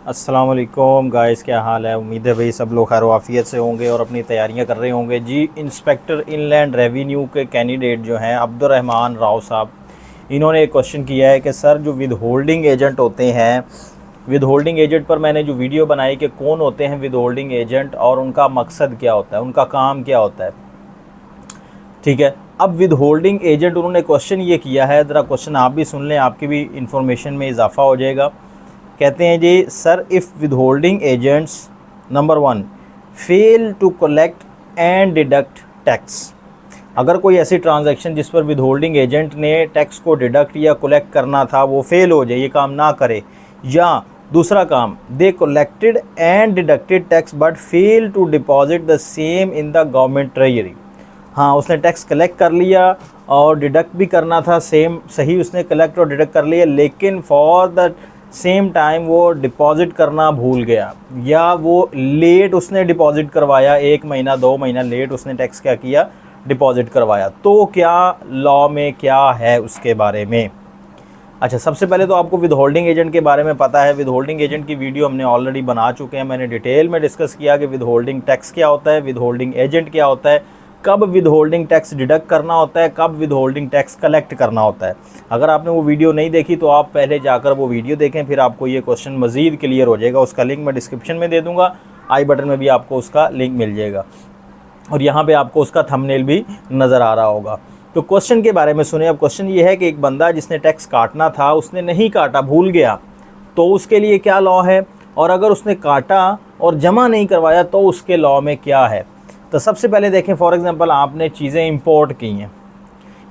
अस्सलाम वालेकुम गाइस, क्या हाल है। उम्मीद है भाई सब लोग खैर वाफियत से होंगे और अपनी तैयारियां कर रहे होंगे। जी, इंस्पेक्टर इनलैंड रेवेन्यू के कैंडिडेट जो हैं अब्दुर्रहमान राव साहब, इन्होंने एक क्वेश्चन किया है कि सर जो विद होल्डिंग एजेंट होते हैं, विद होल्डिंग एजेंट पर मैंने जो वीडियो बनाई कि कौन होते हैं विद होल्डिंग एजेंट और उनका मकसद क्या होता है, उनका काम क्या होता है। ठीक है, अब विद होल्डिंग एजेंट उन्होंने क्वेश्चन ये किया है, ज़रा क्वेश्चन आप भी सुन लें, आपकी भी इंफॉर्मेशन में इजाफा हो जाएगा। कहते हैं जी, sir if withholding agents number 1 fail to collect and deduct tax, अगर कोई ऐसी ट्रांजैक्शन जिस पर विद होल्डिंग एजेंट ने टैक्स को डिडक्ट या कलेक्ट करना था वो फेल हो जाए, ये काम ना करे, या दूसरा काम they collected and deducted tax but fail to deposit the same in the government treasury. हाँ, उसने टैक्स कलेक्ट कर लिया और डिडक्ट भी करना था, सेम सही उसने कलेक्ट और डिडक्ट कर लिया, लेकिन फॉर द सेम टाइम वो डिपॉज़िट करना भूल गया या वो लेट उसने डिपॉज़िट करवाया, 1 महीना 2 महीना लेट उसने टैक्स क्या किया, डिपॉज़िट करवाया, तो क्या लॉ में क्या है उसके बारे में। अच्छा, सबसे पहले तो आपको विद होल्डिंग एजेंट के बारे में पता है। विद होल्डिंग एजेंट की वीडियो हमने ऑलरेडी बना चुके हैं, मैंने डिटेल में डिस्कस किया कि विद होल्डिंग टैक्स क्या होता है, विद होल्डिंग एजेंट क्या होता है, कब विद होल्डिंग टैक्स डिडक्ट करना होता है, कब विद होल्डिंग टैक्स कलेक्ट करना होता है। अगर आपने वो वीडियो नहीं देखी तो आप पहले जाकर वो वीडियो देखें, फिर आपको ये क्वेश्चन मज़ीद क्लियर हो जाएगा। उसका लिंक मैं डिस्क्रिप्शन में दे दूँगा, आई बटन में भी आपको उसका लिंक मिल जाएगा और यहाँ पे आपको उसका थंबनेल भी नज़र आ रहा होगा। तो क्वेश्चन के बारे में सुने। अब क्वेश्चन ये है कि एक बंदा जिसने टैक्स काटना था उसने नहीं काटा, भूल गया, तो उसके लिए क्या लॉ है, और अगर उसने काटा और जमा नहीं करवाया तो उसके लॉ में क्या है। तो सबसे पहले देखें, फॉर एग्ज़ाम्पल आपने चीज़ें इंपोर्ट की हैं,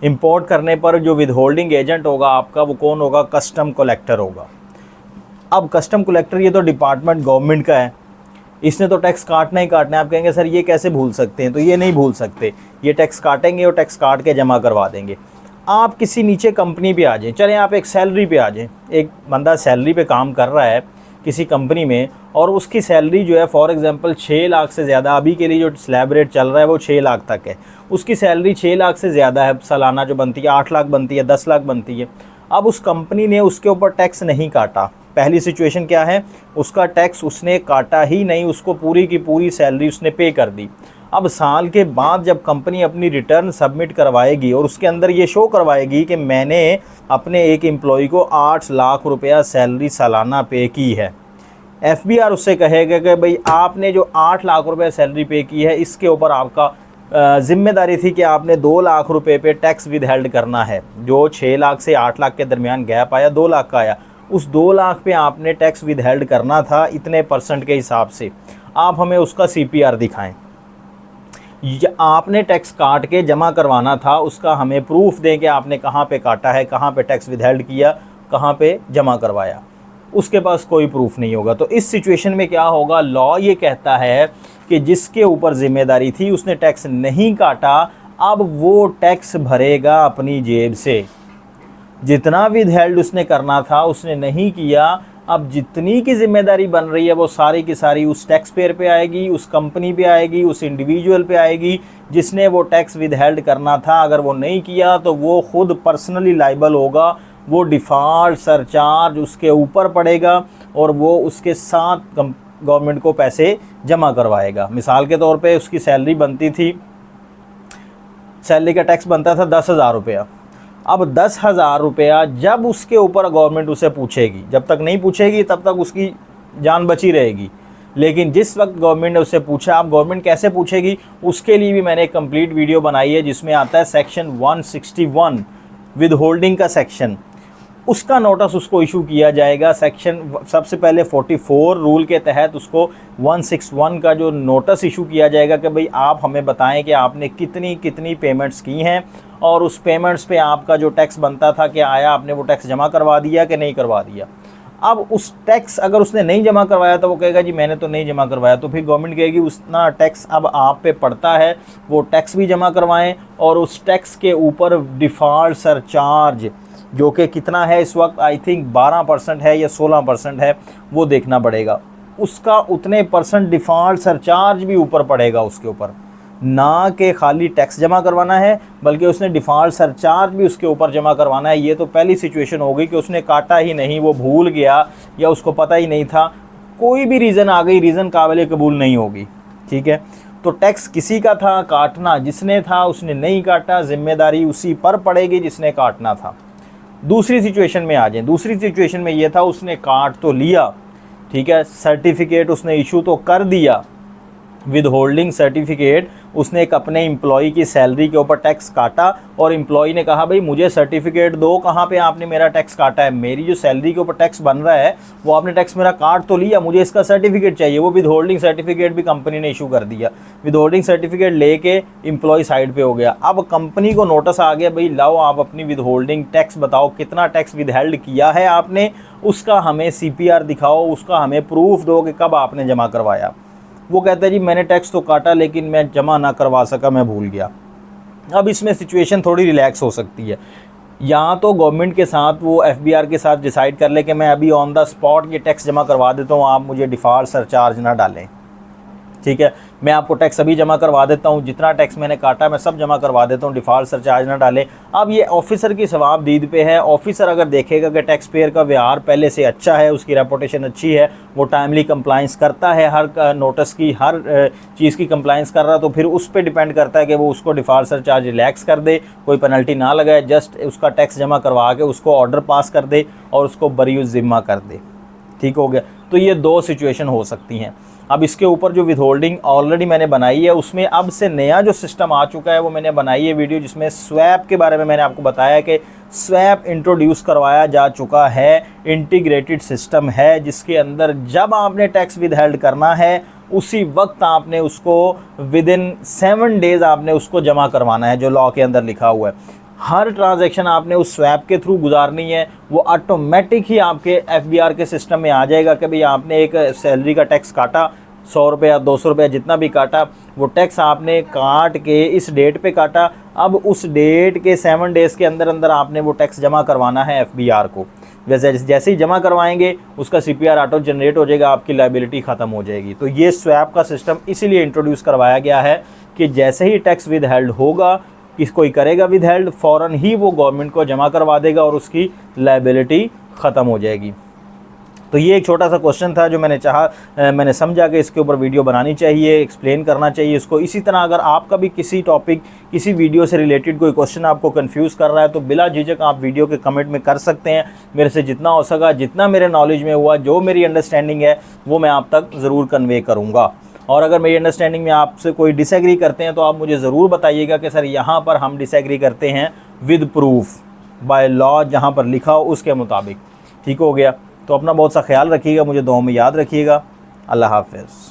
इंपोर्ट करने पर जो विद होल्डिंग एजेंट होगा आपका वो कौन होगा, कस्टम कलेक्टर होगा। अब कस्टम कलेक्टर ये तो डिपार्टमेंट गवर्नमेंट का है, इसने तो टैक्स काटना ही काटना है। आप कहेंगे सर ये कैसे भूल सकते हैं, तो ये नहीं भूल सकते, ये टैक्स काटेंगे और टैक्स काट के जमा करवा देंगे। आप किसी नीचे कंपनी पे आ जाएं, चलें आप एक सैलरी पे आ जाएं, एक बंदा सैलरी पे काम कर रहा है किसी कंपनी में और उसकी सैलरी जो है फॉर एग्जांपल 6 लाख से ज़्यादा, अभी के लिए जो स्लैब रेट चल रहा है वो 6 लाख तक है, उसकी सैलरी 6 लाख से ज़्यादा है, सालाना जो बनती है 8 लाख बनती है, 10 लाख बनती है। अब उस कंपनी ने उसके ऊपर टैक्स नहीं काटा। पहली सिचुएशन क्या है, उसका टैक्स उसने काटा ही नहीं, उसको पूरी की पूरी सैलरी उसने पे कर दी। अब साल के बाद जब कंपनी अपनी रिटर्न सबमिट करवाएगी और उसके अंदर ये शो करवाएगी कि मैंने अपने एक एम्प्लॉय को 8 लाख रुपया सैलरी सालाना पे की है, एफबीआर उससे कहेगा कि भाई आपने जो 8 लाख रुपए सैलरी पे की है इसके ऊपर आपका ज़िम्मेदारी थी कि आपने 2 लाख रुपए पे टैक्स विद हेल्ड करना है। जो 6 लाख से 8 लाख के दरमियान गैप आया, 2 लाख का आया, उस 2 लाख पे आपने टैक्स विद हेल्ड करना था इतने % के हिसाब से। आप हमें उसका CPR दिखाएं, आपने टैक्स काट के जमा करवाना था, उसका हमें प्रूफ दें कि आपने कहाँ पे काटा है, कहाँ पे टैक्स विद हेल्ड किया, कहाँ पे जमा करवाया। उसके पास कोई प्रूफ नहीं होगा। तो इस सिचुएशन में क्या होगा, लॉ ये कहता है कि जिसके ऊपर जिम्मेदारी थी उसने टैक्स नहीं काटा, अब वो टैक्स भरेगा अपनी जेब से। जितना विद हेल्ड उसने करना था उसने नहीं किया, अब जितनी की जिम्मेदारी बन रही है वो सारी की सारी उस टैक्स पेयर पे आएगी, उस कंपनी पे आएगी, उस इंडिविजुअल पे आएगी जिसने वो टैक्स विद हेल्ड करना था। अगर वो नहीं किया तो वो खुद पर्सनली लाइबल होगा, वो डिफ़ॉल्ट सरचार्ज उसके ऊपर पड़ेगा और वो उसके साथ गवर्नमेंट को पैसे जमा करवाएगा। मिसाल के तौर पे उसकी सैलरी बनती थी, सैलरी का टैक्स बनता था 10,000 रुपया। अब 10,000 रुपया जब उसके ऊपर गवर्नमेंट उसे पूछेगी, जब तक नहीं पूछेगी तब तक उसकी जान बची रहेगी, लेकिन जिस वक्त गवर्नमेंट ने उससे पूछा, अब गवर्नमेंट कैसे पूछेगी उसके लिए भी मैंने एक कंप्लीट वीडियो बनाई है जिसमें आता है सेक्शन 161 विद होल्डिंग का सेक्शन, उसका नोटिस उसको इशू किया जाएगा। सेक्शन सबसे पहले 44 रूल के तहत उसको 161 का जो नोटिस इशू किया जाएगा कि भाई आप हमें बताएं कि आपने कितनी कितनी पेमेंट्स की हैं और उस पेमेंट्स पे आपका जो टैक्स बनता था कि आया आपने वो टैक्स जमा करवा दिया कि नहीं करवा दिया। अब उस टैक्स अगर उसने नहीं जमा करवाया तो वो कहेगा जी मैंने तो नहीं जमा करवाया, तो फिर गवर्नमेंट कहेगी उतना टैक्स अब आप पे पड़ता है, वो टैक्स भी जमा करवाएं और उस टैक्स के ऊपर डिफ़ॉल्ट सरचार्ज जो कि कितना है इस वक्त, आई थिंक 12% है या 16% है, वो देखना पड़ेगा। उसका उतने % डिफ़ॉल्ट सरचार्ज भी ऊपर पड़ेगा उसके ऊपर, ना कि खाली टैक्स जमा करवाना है बल्कि उसने डिफ़ॉल्ट सरचार्ज भी उसके ऊपर जमा करवाना है। ये तो पहली सिचुएशन होगी कि उसने काटा ही नहीं, वो भूल गया या उसको पता ही नहीं था, कोई भी रीज़न आ गई, रीज़न काबिल कबूल नहीं होगी, ठीक है। तो टैक्स किसी का था, काटना जिसने था उसने नहीं काटा, जिम्मेदारी उसी पर पड़ेगी जिसने काटना था। दूसरी सिचुएशन में आ जाए, दूसरी सिचुएशन में ये था उसने काट तो लिया, ठीक है, सर्टिफिकेट उसने इशू तो कर दिया, विद होल्डिंग सर्टिफिकेट उसने एक अपने एम्प्लॉय की सैलरी के ऊपर टैक्स काटा और एम्प्लॉय ने कहा भाई मुझे सर्टिफिकेट दो, कहाँ पे आपने मेरा टैक्स काटा है, मेरी जो सैलरी के ऊपर टैक्स बन रहा है वो आपने टैक्स मेरा काट तो लिया, मुझे इसका सर्टिफिकेट चाहिए। वो विद होल्डिंग सर्टिफिकेट भी कंपनी ने इशू कर दिया, विद होल्डिंग सर्टिफिकेट लेके एम्प्लॉय साइड पे हो गया। अब कंपनी को नोटिस आ गया भाई लाओ आप अपनी विद होल्डिंग टैक्स बताओ, कितना टैक्स विद हेल्ड किया है आपने, उसका हमें CPR दिखाओ, उसका हमें प्रूफ दो कि कब आपने जमा करवाया। वो कहता है जी मैंने टैक्स तो काटा लेकिन मैं जमा ना करवा सका, मैं भूल गया। अब इसमें सिचुएशन थोड़ी रिलैक्स हो सकती है, या तो गवर्नमेंट के साथ वो FBR के साथ डिसाइड कर ले कि मैं अभी ऑन द स्पॉट ये टैक्स जमा करवा देता हूँ, आप मुझे डिफ़ॉल्ट सरचार्ज ना डालें, ठीक है, मैं आपको टैक्स अभी जमा करवा देता हूँ, जितना टैक्स मैंने काटा मैं सब जमा करवा देता हूँ, डिफ़ॉल्ट सरचार्ज ना डालें। अब ये ऑफिसर की सवाबदीद पे है। ऑफिसर अगर देखेगा कि टैक्स पेयर का व्यवहार पहले से अच्छा है, उसकी रेपुटेशन अच्छी है, वो टाइमली कंप्लाइंस करता है, हर नोटिस की हर चीज़ की कंप्लाइंस कर रहा, तो फिर उस पर डिपेंड करता है कि वो उसको डिफ़ॉल्ट सरचार्ज रिलैक्स कर दे, कोई पेनल्टी ना लगाए, जस्ट उसका टैक्स जमा करवा के उसको ऑर्डर पास कर दे और उसको बरी ज़िम्मा कर दे, ठीक हो गया। तो ये दो सिचुएशन हो सकती हैं। अब इसके ऊपर जो विदहोल्डिंग ऑलरेडी मैंने बनाई है, उसमें अब से नया जो सिस्टम आ चुका है वो मैंने बनाई है वीडियो, जिसमें स्वैप के बारे में मैंने आपको बताया कि स्वैप इंट्रोड्यूस करवाया जा चुका है, इंटीग्रेटेड सिस्टम है, जिसके अंदर जब आपने टैक्स विदहेल्ड करना है उसी वक्त आपने उसको विद इन 7 डेज़ आपने उसको जमा करवाना है, जो लॉ के अंदर लिखा हुआ है। हर ट्रांजैक्शन आपने उस स्वैप के थ्रू गुजारनी है, वो ऑटोमेटिक ही आपके FBR के सिस्टम में आ जाएगा कि भाई आपने एक सैलरी का टैक्स काटा, 100 रुपया 200 रुपया जितना भी काटा, वो टैक्स आपने काट के इस डेट पे काटा, अब उस डेट के 7 डेज़ के अंदर अंदर आपने वो टैक्स जमा करवाना है FBR को। जैसे ही जमा करवाएंगे उसका CPR ऑटो जनरेट हो जाएगा, आपकी लायबिलिटी ख़त्म हो जाएगी। तो ये स्वैप का सिस्टम इसीलिए इंट्रोड्यूस करवाया गया है कि जैसे ही टैक्स विद हेल्ड होगा, कोई करेगा विद हेल्ड, फ़ौरन ही वो गवर्नमेंट को जमा करवा देगा और उसकी लायबिलिटी ख़त्म हो जाएगी। तो ये एक छोटा सा क्वेश्चन था जो मैंने समझा कि इसके ऊपर वीडियो बनानी चाहिए, एक्सप्लेन करना चाहिए इसको। इसी तरह अगर आपका भी किसी टॉपिक, किसी वीडियो से रिलेटेड कोई क्वेश्चन आपको कंफ्यूज कर रहा है तो बिला झिझक आप वीडियो के कमेंट में कर सकते हैं। मेरे से जितना हो सका, जितना मेरे नॉलेज में हुआ, जो मेरी अंडरस्टैंडिंग है वो मैं आप तक ज़रूर कन्वे करूँगा। और अगर मेरी अंडरस्टैंडिंग में आपसे कोई डिसएग्री करते हैं तो आप मुझे ज़रूर बताइएगा कि सर यहाँ पर हम डिसएग्री करते हैं विद प्रूफ, बाय लॉ जहाँ पर लिखा हो उसके मुताबिक, ठीक हो गया। तो अपना बहुत सा ख्याल रखिएगा, मुझे दुआ में याद रखिएगा। अल्लाह हाफ़िज़।